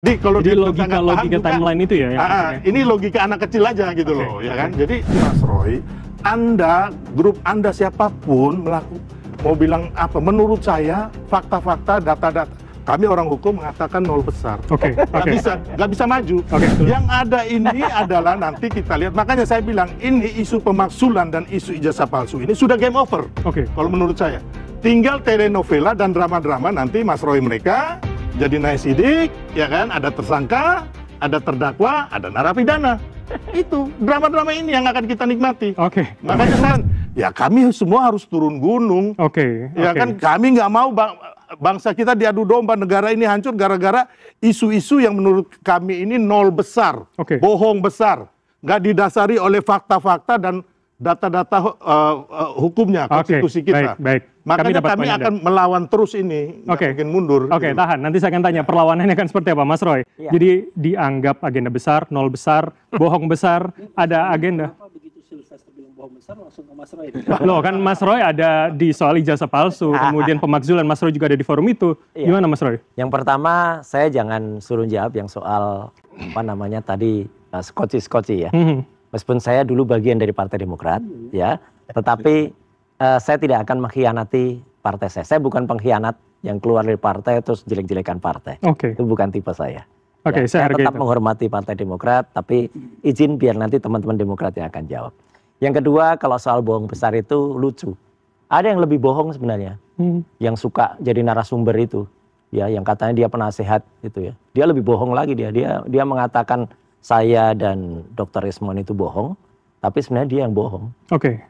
Jadi kalau Jadi dia logika timeline itu ya? Ini logika anak kecil aja gitu loh, ya kan? Jadi Mas Roy, grup Anda siapapun mau bilang apa? Menurut saya fakta-fakta, data-data, kami orang hukum mengatakan nol besar. Nggak bisa maju. Yang ada ini adalah nanti kita lihat. Makanya saya bilang ini isu pemaksulan dan isu ijazah palsu ini sudah game over. Kalau menurut saya, tinggal telenovela dan drama-drama nanti Mas Roy mereka jadi naik sidik, ya kan? Ada tersangka, ada terdakwa, ada narapidana. Itu drama-drama ini yang akan kita nikmati. Makanya kan, ya kami semua harus turun gunung. Ya kan, kami nggak mau bangsa kita diadu domba, negara ini hancur gara-gara isu-isu yang menurut kami ini nol besar, bohong besar, nggak didasari oleh fakta-fakta dan data-data hukumnya, konstitusi kita. Makanya kami akan melawan terus ini, nggak mungkin mundur. Tahan. Nanti saya akan tanya perlawanannya akan seperti apa, Mas Roy. Jadi dianggap agenda besar, nol besar, bohong besar, ada agenda. Begitu Sylvester bilang bohong besar langsung ke Mas Roy. Loh kan Mas Roy ada di soal ijazah palsu, kemudian pemakzulan, Mas Roy juga ada di forum itu. Gimana Mas Roy? Yang pertama saya jangan suruh jawab yang soal apa namanya tadi skoci ya. Meskipun saya dulu bagian dari Partai Demokrat, ya, tetapi saya tidak akan mengkhianati partai saya. Saya bukan pengkhianat yang keluar dari partai terus jelek-jelekan partai. Itu bukan tipe saya. Saya tetap menghormati Partai Demokrat, tapi izin biar nanti teman-teman Demokrat yang akan jawab. Yang kedua, kalau soal bohong besar itu lucu. Ada yang lebih bohong sebenarnya, yang suka jadi narasumber itu, ya, yang katanya dia penasehat itu ya. Dia lebih bohong lagi dia mengatakan saya dan Dr. Ismon itu bohong, tapi sebenarnya dia yang bohong.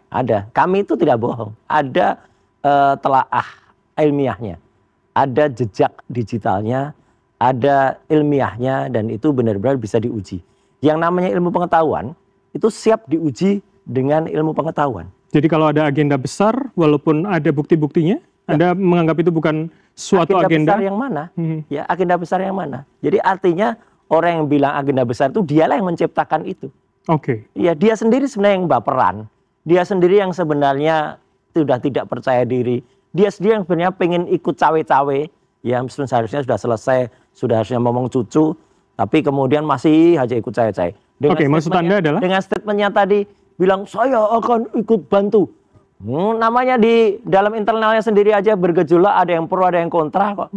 Ada. Kami itu tidak bohong. Ada telaah ilmiahnya, ada jejak digitalnya, ada ilmiahnya, dan itu benar-benar bisa diuji. Yang namanya ilmu pengetahuan itu siap diuji dengan ilmu pengetahuan. Jadi kalau ada agenda besar, walaupun ada bukti-buktinya, Anda menganggap itu bukan suatu agenda besar yang mana? Ya, agenda besar yang mana? Jadi artinya orang yang bilang agenda besar itu dialah yang menciptakan itu. Ya, dia sendiri sebenarnya yang baperan. Dia sendiri yang sebenarnya sudah tidak percaya diri. Dia sendiri yang sebenarnya pengen ikut cawe-cawe. Ya, meskipun seharusnya sudah selesai, sudah harusnya ngomong cucu, tapi kemudian masih aja ikut cawe-cawe. Maksud Anda adalah? Dengan statementnya tadi, bilang saya akan ikut bantu. Namanya di dalam internalnya sendiri aja bergejolak, ada yang pro, ada yang kontra kok.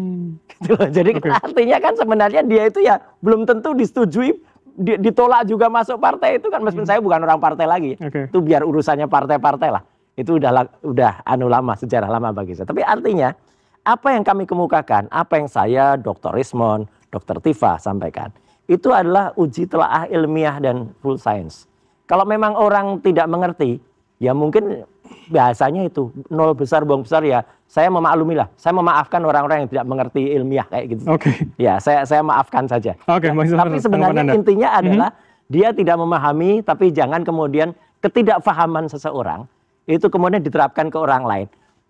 Gitu loh. Jadi artinya kan sebenarnya dia itu ya belum tentu disetujui, ditolak juga masuk partai itu kan, meskipun saya bukan orang partai lagi. Itu biar urusannya partai-partai lah. Itu udah anu lama, sejarah lama bagi saya. Tapi artinya apa yang kami kemukakan, apa yang saya, Dr. Ismon, Dr. Tifa sampaikan, itu adalah uji telaah ilmiah dan full science. Kalau memang orang tidak mengerti, ya mungkin bahasanya itu nol besar, bohong besar, ya saya memaklumi lah. Saya memaafkan orang-orang yang tidak mengerti ilmiah kayak gitu. Ya, saya maafkan saja. Tapi sebenarnya intinya adalah dia tidak memahami, tapi jangan kemudian ketidakfahaman seseorang itu kemudian diterapkan ke orang lain.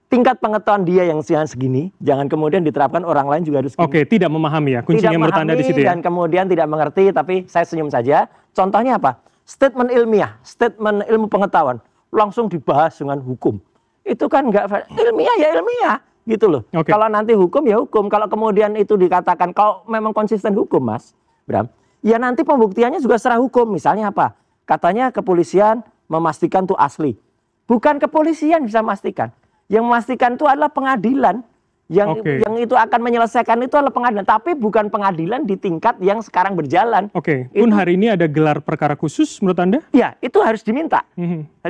Tingkat pengetahuan dia yang segini, jangan kemudian diterapkan orang lain juga harus segini. Tidak memahami ya, kuncinya menurut Anda di situ ya. Dan kemudian tidak mengerti, tapi saya senyum saja. Contohnya apa? Statement ilmiah, statement ilmu pengetahuan, langsung dibahas dengan hukum. Itu kan nggak ilmiah ya ilmiah, gitu loh. Kalau nanti hukum ya hukum. Kalau kemudian itu dikatakan, kalau memang konsisten hukum, Mas Bram, ya nanti pembuktiannya juga secara hukum. Misalnya apa? Katanya kepolisian memastikan itu asli. Bukan kepolisian bisa memastikan. Yang memastikan itu adalah pengadilan. Yang itu akan menyelesaikan itu adalah pengadilan. Tapi bukan pengadilan di tingkat yang sekarang berjalan. Pun hari ini ada gelar perkara khusus menurut Anda? Ya, itu harus diminta.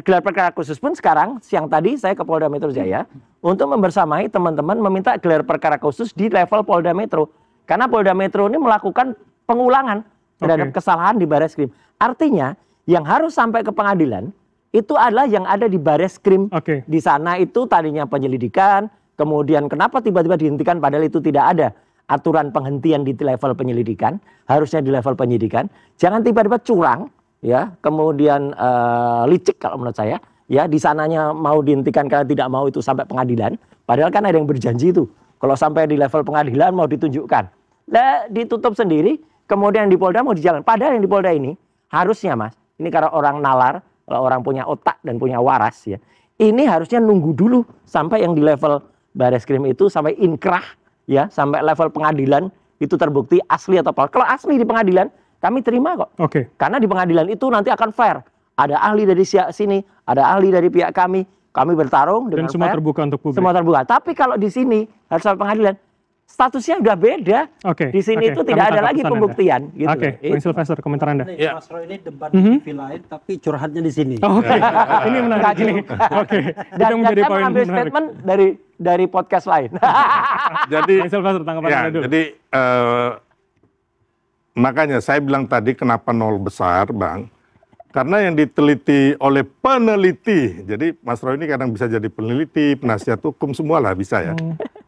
Gelar perkara khusus pun sekarang, siang tadi saya ke Polda Metro Jaya untuk membersamai teman-teman meminta gelar perkara khusus di level Polda Metro. Karena Polda Metro ini melakukan pengulangan terhadap kesalahan di Bareskrim. Artinya, yang harus sampai ke pengadilan, itu adalah yang ada di Bareskrim. Di sana itu tadinya penyelidikan, kemudian kenapa tiba-tiba dihentikan padahal itu tidak ada aturan penghentian di level penyelidikan, harusnya di level penyidikan. Jangan tiba-tiba curang, ya, kemudian licik kalau menurut saya, ya, di sananya mau dihentikan karena tidak mau itu sampai pengadilan, padahal kan ada yang berjanji itu. Kalau sampai di level pengadilan mau ditunjukkan. Lah ditutup sendiri, kemudian di Polda mau dijalan. Padahal yang di Polda ini harusnya, Mas, ini karena orang nalar, kalau orang punya otak dan punya waras, ya, ini harusnya nunggu dulu sampai yang di level Bareskrim itu sampai inkrah, ya, sampai level pengadilan itu terbukti asli atau palsu. Kalau asli di pengadilan, kami terima kok. Oke. Karena di pengadilan itu nanti akan fair. Ada ahli dari sini, ada ahli dari pihak kami bertarung dengan Dan semua fair, terbuka untuk publik. semua terbuka. Tapi kalau di sini harus sampai pengadilan, statusnya udah beda. Oke. Di sini oke. itu tidak Kami ada tangkap lagi pesan Anda. pembuktian. Gitu. Oke, Bang Sylvester, komentar Anda. Nih, Ya. Mas Roy ini debat di TV lain, tapi curhatnya di sini. Oke, ini menarik ini. Oke, Dan itu menjadi saya poin mengambil menarik. statement dari podcast lain. Jadi Bang Sylvester, tanggapan ya, Anda dulu. jadi makanya saya bilang tadi kenapa nol besar, Bang? Karena yang diteliti oleh peneliti, jadi Mas Roy ini kadang bisa jadi peneliti, penasihat hukum, semua lah bisa ya.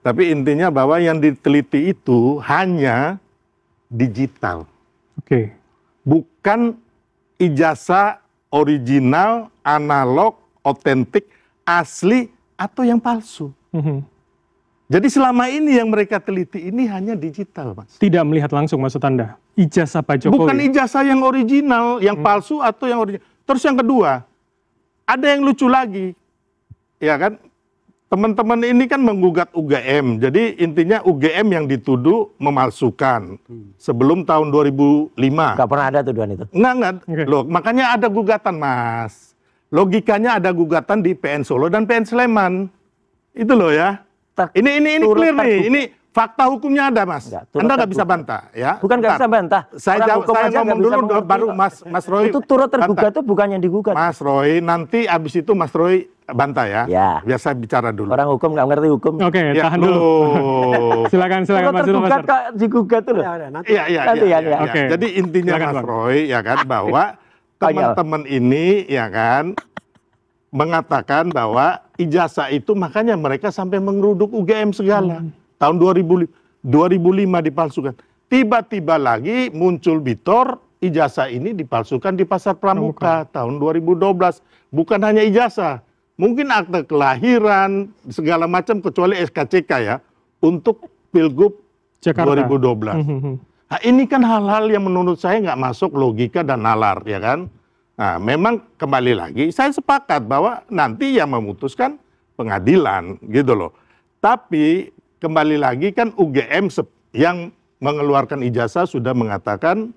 Tapi intinya bahwa yang diteliti itu hanya digital, Oke. bukan ijazah original, analog, otentik, asli, atau yang palsu. Mhm. Jadi selama ini yang mereka teliti ini hanya digital, Mas. Tidak melihat langsung maksud Anda. Ijazah Pak Jokowi. Bukan ijazah yang original, yang palsu atau yang original. Terus yang kedua, ada yang lucu lagi. Ya kan? Teman-teman ini kan menggugat UGM. Jadi intinya UGM yang dituduh memalsukan. Sebelum tahun 2005. Gak pernah ada tuduhan itu. Enggak. Oke. Loh, makanya ada gugatan, Mas. Logikanya ada gugatan di PN Solo dan PN Sleman. Itu loh ya. Ini Turut clear nih. terbuka. Ini fakta hukumnya ada, Mas. Enggak, turut Anda nggak bisa terbuka. bantah, ya. Bukan nggak Bentar. bisa bantah. Saya Orang jawab, hukum saya aja nggak ngomong bisa dulu, mengerti baru kok. Mas Roy. Itu turut tergugat bantah. itu bukan yang digugat. Mas Roy, nanti abis itu Mas Roy bantah ya. Ya. Biar saya bicara dulu. Orang hukum nggak ngerti hukum. Oke, Ya, tahan dulu. loh. Silakan Turut Mas tergugat Sylvester. kok digugat tuh loh. Ya, nanti. Iya. Nanti ya. Oke. Jadi intinya Silakan, Mas Bang. Roy, ya kan, bahwa teman-teman ini, ya kan, mengatakan bahwa ijazah itu makanya mereka sampai mengeruduk UGM segala. Tahun 2005 dipalsukan. Tiba-tiba lagi muncul Bitor, ijazah ini dipalsukan di Pasar Pramuka tahun 2012. Bukan hanya ijazah, mungkin akte kelahiran, segala macam kecuali SKCK ya, untuk Pilgub Jakarta. 2012. Mhm. Nah, ini kan hal-hal yang menurut saya nggak masuk logika dan nalar, ya kan? Nah, memang kembali lagi, saya sepakat bahwa nanti yang memutuskan pengadilan, gitu loh. Tapi kembali lagi kan UGM yang mengeluarkan ijazah sudah mengatakan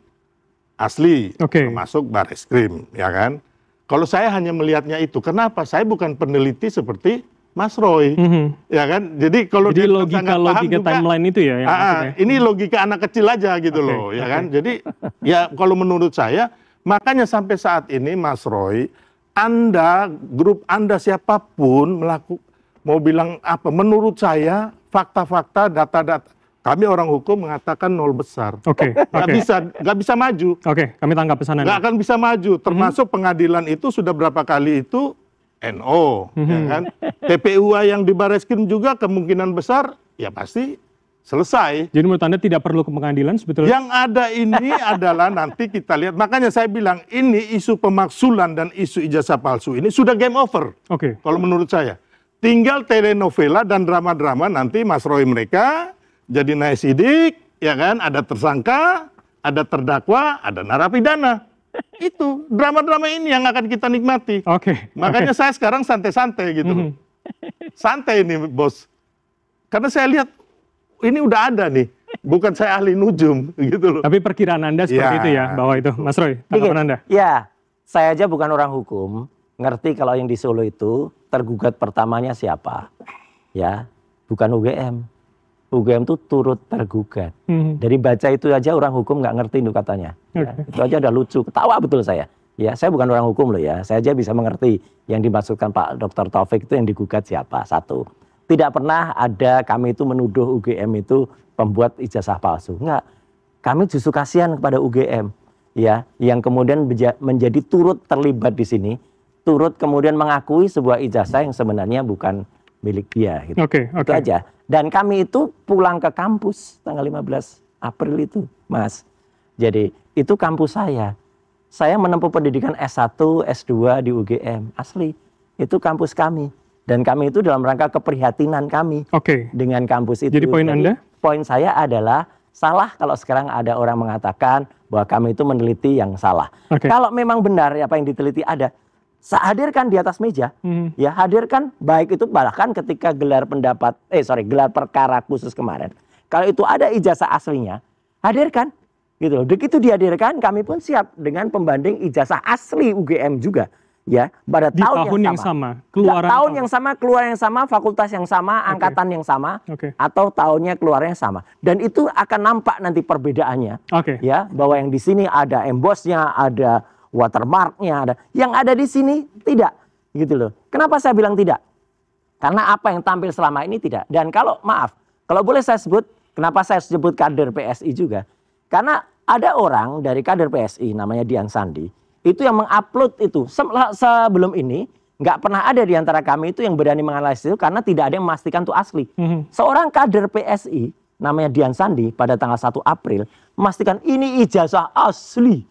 asli, Oke. termasuk Bareskrim, ya kan? Kalau saya hanya melihatnya itu, kenapa? Saya bukan peneliti seperti Mas Roy, Mhm. ya kan? Jadi kalau Jadi dia sangat paham logika juga, timeline itu ya yang maksudnya. ini logika anak kecil aja gitu Oke, loh, ya oke. kan? Jadi ya kalau menurut saya, makanya sampai saat ini Mas Roy, grup Anda siapapun mau bilang apa? Menurut saya fakta-fakta, data-data, kami orang hukum mengatakan nol besar. Oke, Nggak bisa maju. Oke, kami tangkap pesan Nggak Anda. akan bisa maju. Termasuk pengadilan itu sudah berapa kali itu NO, ya kan? TPUA yang di Bareskrim juga kemungkinan besar ya pasti selesai. Jadi menurut Anda tidak perlu ke pengadilan sebetulnya? Yang ada ini adalah nanti kita lihat. Makanya saya bilang ini isu pemaksulan dan isu ijazah palsu ini sudah game over. Oke. Kalau menurut saya. Tinggal telenovela dan drama-drama nanti Mas Roy mereka jadi naik sidik, ya kan? Ada tersangka, ada terdakwa, ada narapidana. Itu drama-drama ini yang akan kita nikmati. Oke. Makanya saya sekarang santai-santai gitu loh. Santai ini bos. Karena saya lihat ini udah ada nih. Bukan saya ahli nujum gitu loh. Tapi perkiraan Anda seperti Ya. itu ya, bahwa itu. Mas Roy, tanggapan Anda? Ya, saya aja bukan orang hukum, ngerti kalau yang di Solo itu tergugat pertamanya siapa. Ya, bukan UGM. UGM itu turut tergugat. Mhm. Dari baca itu aja orang hukum nggak ngerti itu katanya. Ya, Oke. itu aja udah lucu, ketawa betul saya. Ya, saya bukan orang hukum loh ya. Saya aja bisa mengerti yang dimaksudkan Pak Dr. Taufik itu yang digugat siapa. Satu, tidak pernah ada kami itu menuduh UGM itu pembuat ijazah palsu. Enggak. Kami justru kasihan kepada UGM ya, yang kemudian menjadi turut terlibat di sini, turut kemudian mengakui sebuah ijazah yang sebenarnya bukan milik dia gitu. Oke, Itu oke. aja. Dan kami itu pulang ke kampus tanggal 15 April itu, Mas. Jadi itu kampus saya. Saya menempuh pendidikan S1, S2 di UGM. Asli. Itu kampus kami. Dan kami itu dalam rangka keprihatinan kami Oke. dengan kampus itu. Jadi poin Anda? Poin saya adalah salah kalau sekarang ada orang mengatakan bahwa kami itu meneliti yang salah. Oke. Kalau memang benar apa yang diteliti ada, hadirkan di atas meja. Mhm. Ya, hadirkan baik itu bahkan ketika gelar perkara khusus kemarin. Kalau itu ada ijazah aslinya, hadirkan. Gitu loh. Begitu dihadirkan, kami pun siap dengan pembanding ijazah asli UGM juga. Ya, pada Di tahun yang sama, keluaran tahun yang sama, keluaran yang sama, fakultas yang sama, angkatan yang sama, atau tahunnya keluaran yang sama. Dan itu akan nampak nanti perbedaannya. Ya, bahwa yang di sini ada embossnya, ada watermarknya, ada. Yang ada di sini tidak, gitu loh. Kenapa saya bilang tidak? Karena apa yang tampil selama ini tidak. Dan kalau maaf, kalau boleh saya sebut, kenapa saya sebut kader PSI juga? Karena ada orang dari kader PSI namanya Dian Sandi. Itu yang mengupload itu sebelum ini nggak pernah ada di antara kami itu yang berani menganalisis itu karena tidak ada yang memastikan itu asli. Seorang kader PSI namanya Dian Sandi pada tanggal 1 April memastikan ini ijazah asli.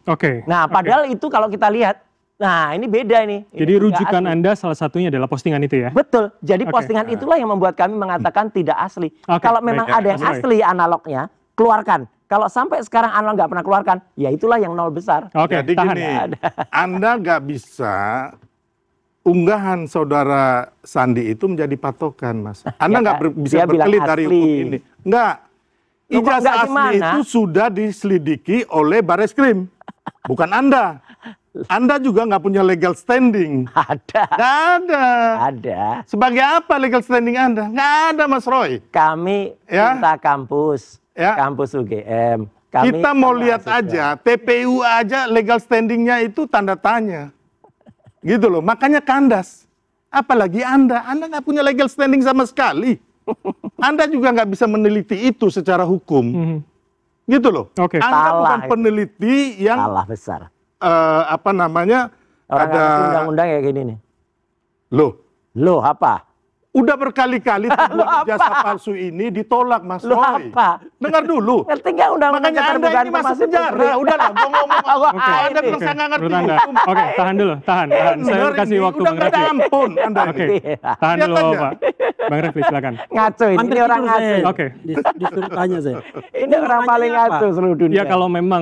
Nah, padahal itu kalau kita lihat, nah ini beda ini. Jadi rujukan Anda salah satunya adalah postingan itu ya? Betul. Jadi postingan itulah yang membuat kami mengatakan tidak asli. Kalau memang ada yang asli analognya, keluarkan. Kalau sampai sekarang Anda nggak pernah keluarkan, ya itulah yang nol besar. Jadi gini, Anda nggak bisa unggahan saudara Sandi itu menjadi patokan, Mas. Anda nggak bisa berkelit dari hukum ini. Nggak. Ijazah asli itu sudah diselidiki oleh Bareskrim, bukan Anda. Anda juga nggak punya legal standing. Ada. Nggak ada. Ada. Sebagai apa legal standing Anda? Nggak ada, Mas Roy. Kami minta kampus. Kampus UGM. Kita mau lihat aja, TPU aja legal standingnya itu tanda tanya. Gitu loh, makanya kandas. Apalagi Anda nggak punya legal standing sama sekali. Anda juga nggak bisa meneliti itu secara hukum. Gitu loh. Anda bukan peneliti yang salah besar. Apa namanya? Orang ada undang-undang kayak gini nih. Loh apa? Udah berkali-kali ijazah palsu ini ditolak, Mas Roy. Apa? Dengar dulu. Ngerti nggak undang-undang Makanya Anda ini masuk penjara. Udahlah, gue ngomong. Anda merasa nggak ngerti. Tahan dulu, tahan. Saya kasih waktu Bang Refli. Udah nggak ampun Anda ini. Tahan dulu, Pak. Bang Refli, silakan. Ngaco ini orang ngaco. Disuruh tanya saya. Ini orang paling ngaco seluruh dunia. Ya kalau memang